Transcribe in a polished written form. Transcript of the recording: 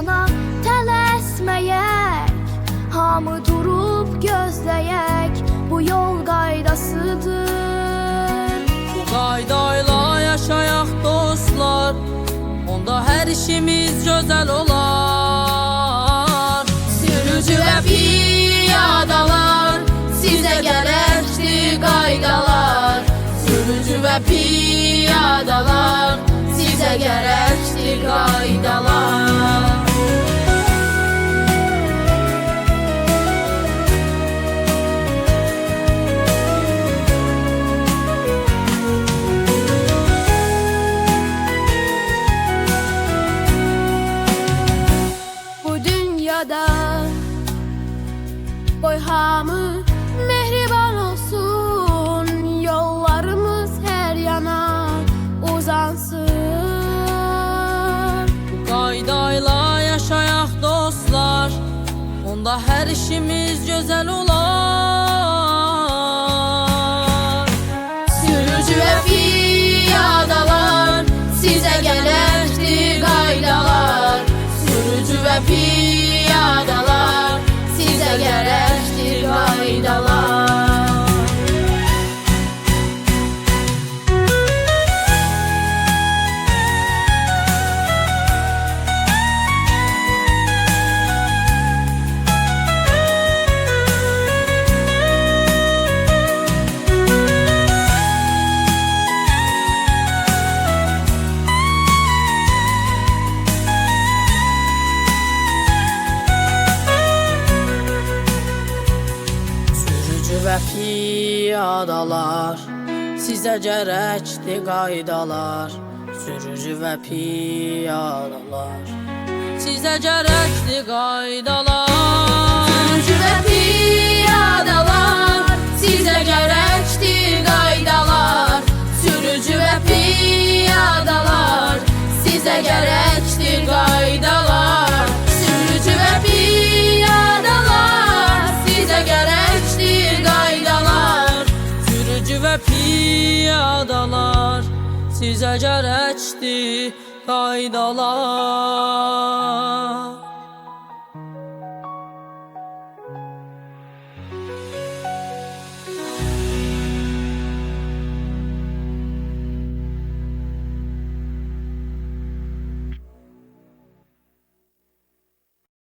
yana tələsməyək, hamı durub gözləyək, bu yol qaydasıdır. Bu qaydayla yaşayaq dostlar, onda hər işimiz gözəl olar. Sürücü və piyadalar, sizə gərəkdir qaydalar. Sürücü və piyadalar, sizə gərəkdir qaydalar. Bu dünyada qoy hamı mehriban olsun, yollarımız hər yana uzansın. Bu qaydayla yaşayaq dostlar, onda hər işimiz gözəl olar. Sürücü və piyadalar, sizə gərəkdir qaydalar. Sürücü və piyadalar, sizə gərəkdir qaydalar. Və piyadalar, sizə gərəkdir qaydalar. Sürücü və piyadalar, sizə gərəkdir qaydalar. Sürücü və piyadalar, sizə gərəkdir qaydalar. Sürücü və piyadalar, sizə gərəkdir qaydalar. Sürücü və piyadalar, sizə gərəkdir qaydalar. Sürücü və piyadalar, sizə gərəkdir qaydalar.